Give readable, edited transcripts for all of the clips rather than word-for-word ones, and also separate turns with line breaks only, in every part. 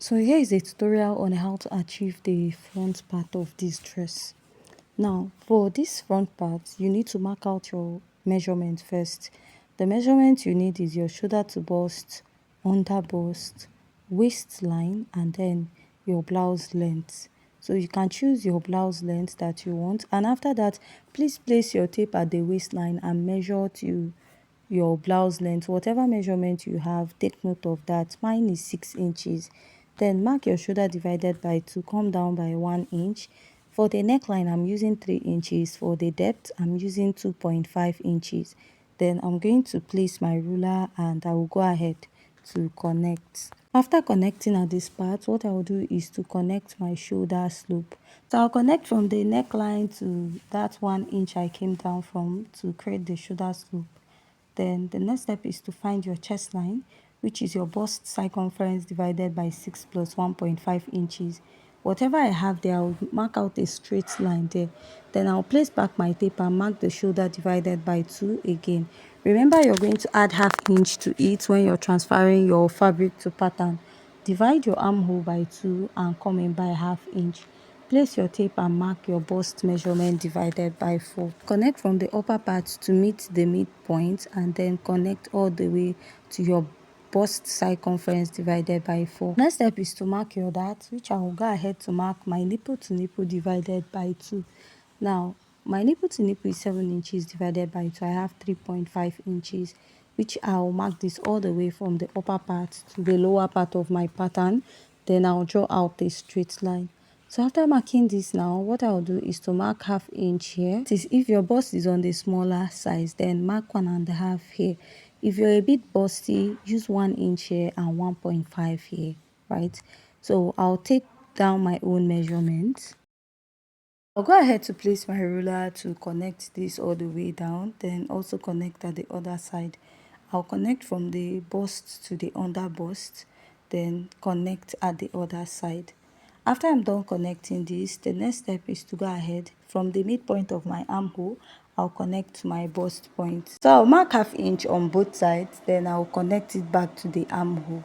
So here is a tutorial on how to achieve the front part of this dress. Now for this front part, you need to mark out your measurement first. The measurement you need is your shoulder to bust, under bust, waistline, and then your blouse length. So you can choose your blouse length that you want, and after that please place your tape at the waistline and measure to your blouse length. Whatever measurement you have, take note of that. Mine is 6 inches. Then mark your shoulder divided by 2, come down by 1 inch. For the neckline, I'm using 3 inches. For the depth, I'm using 2.5 inches. Then I'm going to place my ruler and I will go ahead to connect. After connecting at this part, what I will do is to connect my shoulder slope. So I'll connect from the neckline to that 1 inch I came down from to create the shoulder slope. Then the next step is to find your chest line, which is your bust circumference divided by 6 plus 1.5 inches. Whatever I have there, I'll mark out a straight line there. Then I'll place back my tape and mark the shoulder divided by 2 again. Remember, you're going to add ½ inch to it when you're transferring your fabric to pattern. Divide your armhole by 2 and come in by ½ inch. Place your tape and mark your bust measurement divided by 4. Connect from the upper part to meet the midpoint and then connect all the way to your bust circumference divided by 4. Next step is to mark your dart, which I will go ahead to mark my nipple to nipple divided by 2. Now, my nipple to nipple is 7 inches divided by 2. I have 3.5 inches, which I'll mark this all the way from the upper part to the lower part of my pattern. Then I'll draw out a straight line. So after marking this now, what I'll do is to mark ½ inch here. That is, if your bust is on the smaller size, then mark 1.5 here. If you're a bit busty, use 1 inch here and 1.5 here, right? So I'll take down my own measurements. I'll go ahead to place my ruler to connect this all the way down, then also connect at the other side. I'll connect from the bust to the under bust, then connect at the other side. After I'm done connecting this, the next step is to go ahead from the midpoint of my armhole. I'll connect to my bust point. So I'll mark ½ inch on both sides, then I'll connect it back to the armhole.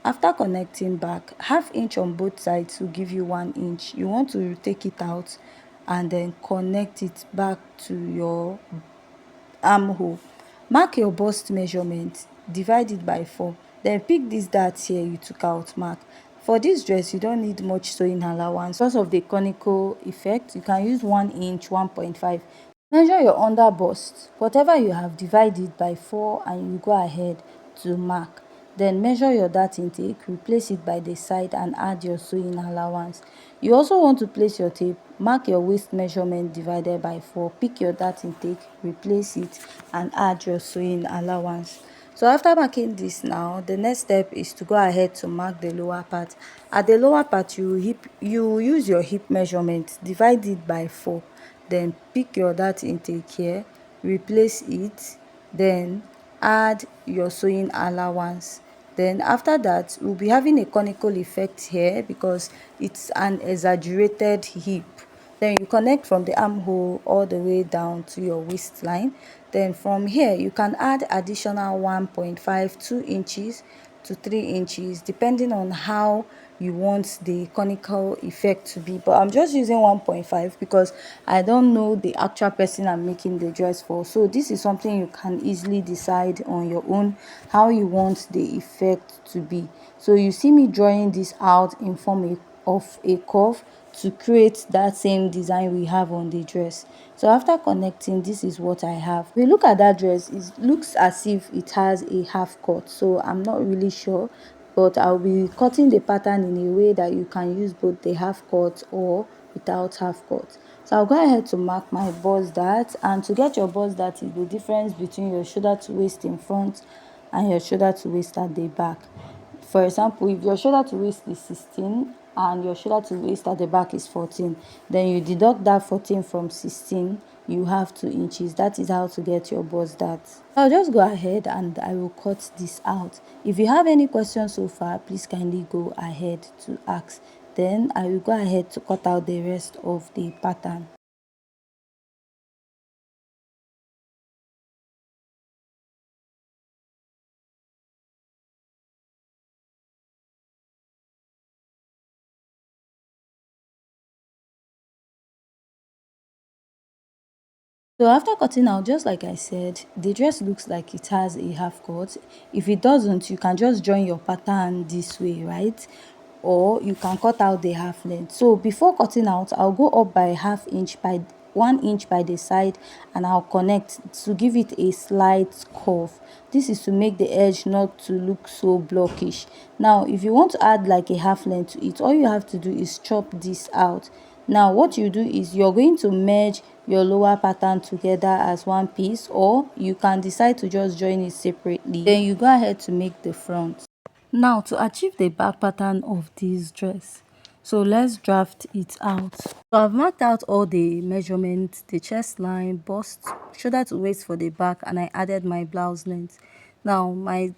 After connecting back, ½ inch on both sides will give you 1 inch. You want to take it out and then connect it back to your armhole. Mark your bust measurement, divide it by 4. Then pick this dart here you took out, mark. For this dress, you don't need much sewing allowance. Because of the conical effect, you can use 1 inch, 1.5. Measure your under bust. Whatever you have, divide it by 4 and you go ahead to mark. Then measure your dart intake, replace it by the side and add your sewing allowance. You also want to place your tape, mark your waist measurement divided by 4, pick your dart intake, replace it and add your sewing allowance. So after marking this now, the next step is to go ahead to mark the lower part. At the lower part, you use your hip measurement, divide it by 4. Then pick your dart intake here, replace it, then add your sewing allowance. Then after that, we'll be having a conical effect here because it's an exaggerated hip. Then you connect from the armhole all the way down to your waistline. Then from here, you can add additional 1.5, 2 inches to 3 inches depending on how you want the conical effect to be, but I'm just using 1.5 because I don't know the actual person I'm making the dress for. So this is something you can easily decide on your own how you want the effect to be. So you see me drawing this out in form of a curve to create that same design we have on the dress. So after connecting, this is what I have. If we look at that dress, it looks as if it has a half cut, so I'm not really sure, but I'll be cutting the pattern in a way that you can use both the half cut or without half cut. So I'll go ahead to mark my bust dart, and to get your bust dart is the difference between your shoulder to waist in front and your shoulder to waist at the back. For example, if your shoulder to waist is 16 and your shoulder to waist at the back is 14, then you deduct that 14 from 16, you have 2 inches. That is how to get your bust dart. I'll just go ahead and I will cut this out. If you have any questions so far, please kindly go ahead to ask. Then I will go ahead to cut out the rest of the pattern. So after cutting out, just like I said, the dress looks like it has a half cut. If it doesn't, you can just join your pattern this way, right? Or you can cut out the half length. So before cutting out, I'll go up by half inch, by 1 inch by the side, and I'll connect to give it a slight curve. This is to make the edge not to look so blockish. Now if you want to add like a half length to it, all you have to do is chop this out. Now what you do is you're going to merge your lower pattern together as one piece, or you can decide to just join it separately. Then you go ahead to make the front. Now to achieve the back pattern of this dress, so let's draft it out. So I've marked out all the measurements, the chest line, bust, shoulder to waist for the back, and I added my blouse length. Now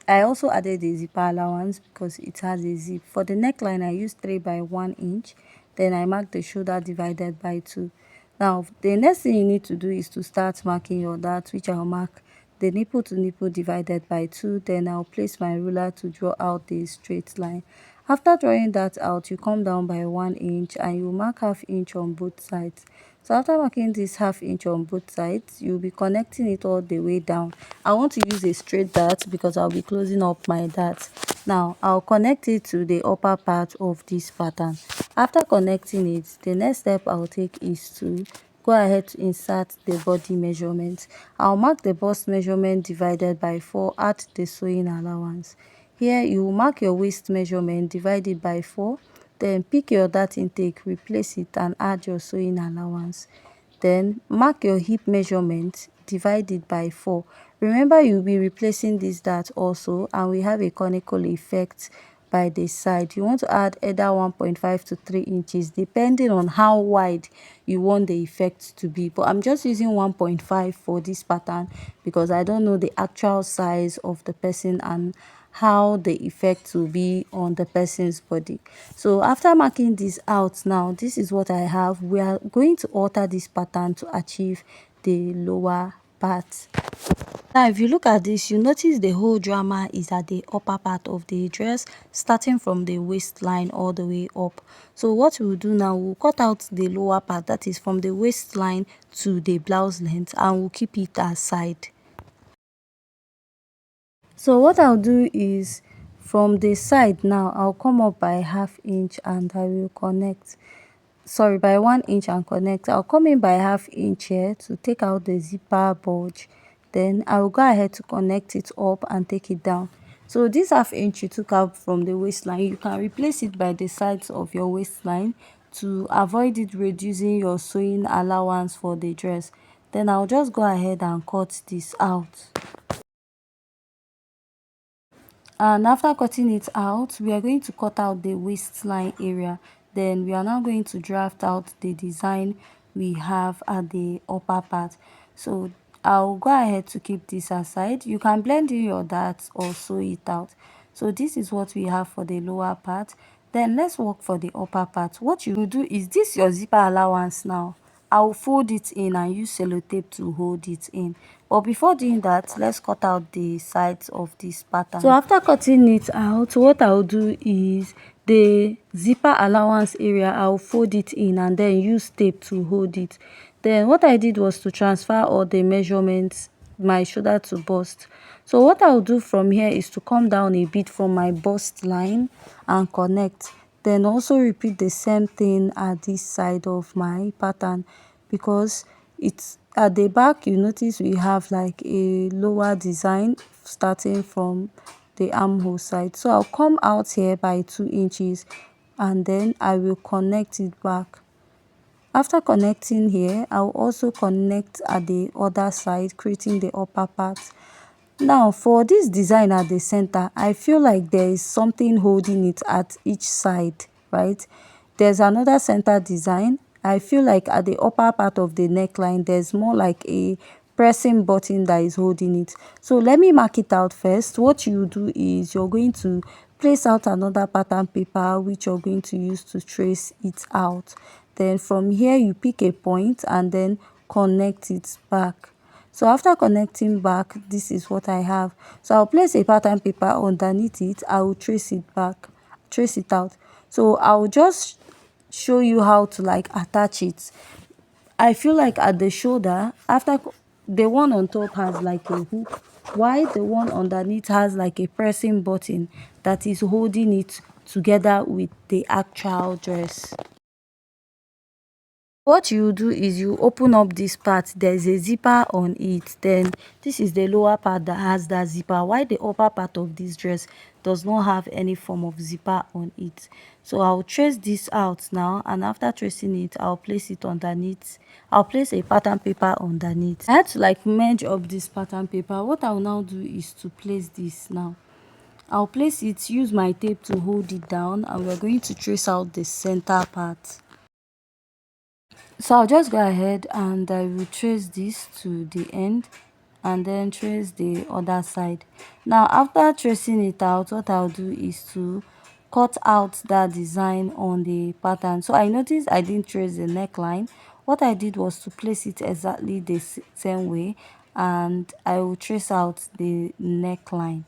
I also added the zipper allowance because it has a zip. For the neckline I used 3 by 1 inch. Then I marked the shoulder divided by 2. Now the next thing you need to do is to start marking your dart, which I'll mark the nipple to nipple divided by 2. Then I'll place my ruler to draw out the straight line. After drawing that out, you come down by 1 inch and you mark half inch on both sides. So after marking this half inch on both sides, you'll be connecting it all the way down. I want to use a straight dart because I'll be closing up my dart. Now I'll connect it to the upper part of this pattern. After connecting it, the next step I'll take is to go ahead to insert the body measurement. I'll mark the bust measurement divided by 4, add the sewing allowance. Here you will mark your waist measurement, divide it by 4, then pick your dart intake, replace it and add your sewing allowance. Then mark your hip measurement, divide it by 4. Remember you'll be replacing this dart also, and we have a conical effect by the side. You want to add either 1.5 to 3 inches depending on how wide you want the effect to be, but I'm just using 1.5 for this pattern because I don't know the actual size of the person and how the effect will be on the person's body. So after marking this out, now this is what I have. We are going to alter this pattern to achieve the lower part. Now if you look at this, you notice the whole drama is at the upper part of the dress, starting from the waistline all the way up. So what we'll do now, we'll cut out the lower part, that is from the waistline to the blouse length, and we'll keep it aside. So what I'll do is from the side now, I'll come up by half inch and I will connect, sorry, by 1 inch and connect. I'll come in by half inch here to take out the zipper bulge. Then I will go ahead to connect it up and take it down. So this half inch you took out from the waistline, you can replace it by the sides of your waistline to avoid it reducing your sewing allowance for the dress. Then I'll just go ahead and cut this out. And after cutting it out, we are going to cut out the waistline area. Then we are now going to draft out the design we have at the upper part. So I'll go ahead to keep this aside. You can blend in your darts or sew it out. So this is what we have for the lower part. Then let's work for the upper part. What you will do is, this your zipper allowance now, I'll fold it in and use sellotape to hold it in. But before doing that, let's cut out the sides of this pattern. So after cutting it out, what I'll do is the zipper allowance area, I'll fold it in and then use tape to hold it. Then what I did was to transfer all the measurements, my shoulder to bust. So what I'll do from here is to come down a bit from my bust line and connect. Then also repeat the same thing at this side of my pattern, because it's at the back. You notice we have like a lower design starting from the armhole side. So I'll come out here by 2 inches and then I will connect it back. After connecting here, I'll also connect at the other side, creating the upper part. Now for this design at the center, I feel like there is something holding it at each side, right? There's another center design. I feel like at the upper part of the neckline, there's more like a pressing button that is holding it. So let me mark it out first. What you do is you're going to place out another pattern paper which you're going to use to trace it out. Then from here you pick a point and then connect it back. So after connecting back, this is what I have. So I'll place a pattern paper underneath it. I will trace it back, trace it out. So I'll just show you how to like attach it. I feel like at the shoulder, after the one on top has like a hook, while the one underneath has like a pressing button that is holding it together with the actual dress. What you do is you open up this part, there's a zipper on it, then this is the lower part that has that zipper, while the upper part of this dress does not have any form of zipper on it. So I'll trace this out now, and after tracing it, I'll place it underneath. I'll place a pattern paper underneath. I had to like merge up this pattern paper. What I'll now do is to place this now. I'll place it, use my tape to hold it down, and we're going to trace out the center part. So I'll just go ahead and I will trace this to the end and then trace the other side. Now after tracing it out, what I'll do is to cut out that design on the pattern. So I noticed I didn't trace the neckline. What I did was to place it exactly the same way, and I will trace out the neckline.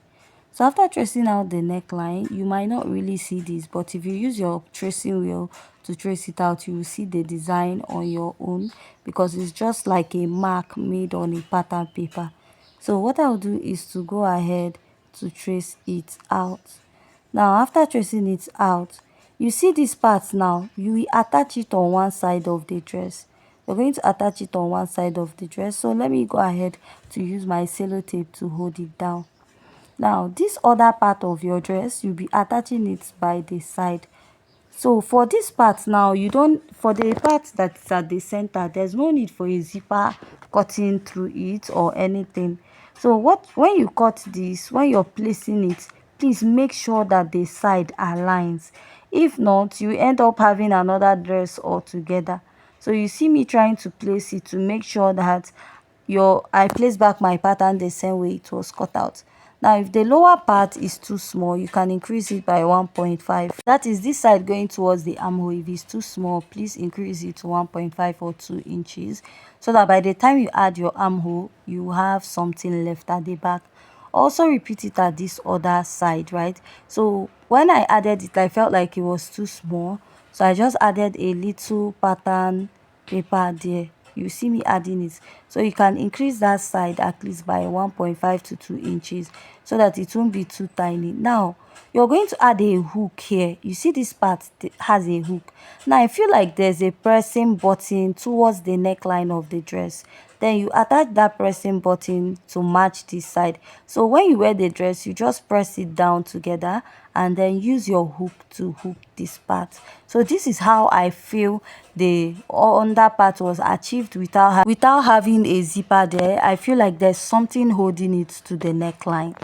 So after tracing out the neckline, you might not really see this, but if you use your tracing wheel to trace it out, you will see the design on your own, because it's just like a mark made on a pattern paper. So what I'll do is to go ahead to trace it out. Now after tracing it out, you see this part now, you will attach it on one side of the dress. You're going to attach it on one side of the dress. So let me go ahead to use my sellotape to hold it down. Now this other part of your dress, you'll be attaching it by the side. So for this part now, you don't, for the part that's at the center, there's no need for a zipper cutting through it or anything. So when you cut this, when you're placing it, please make sure that the side aligns. If not, you end up having another dress altogether. So you see me trying to place it to make sure that I place back my pattern the same way it was cut out. Now if the lower part is too small, you can increase it by 1.5. That is this side going towards the armhole. If it's too small, please increase it to 1.5 or 2 inches, so that by the time you add your armhole, you have something left at the back. Also repeat it at this other side, right? So when I added it, I felt like it was too small, so I just added a little pattern paper there. You see me adding it, so you can increase that side at least by 1.5 to 2 inches, so that it won't be too tiny. Now you're going to add a hook here. You see this part has a hook. Now I feel like there's a pressing button towards the neckline of the dress, then you attach that pressing button to match this side. So when you wear the dress, you just press it down together and then use your hook to hook this part. So this is how I feel the under part was achieved without, without having a zipper there. I feel like there's something holding it to the neckline.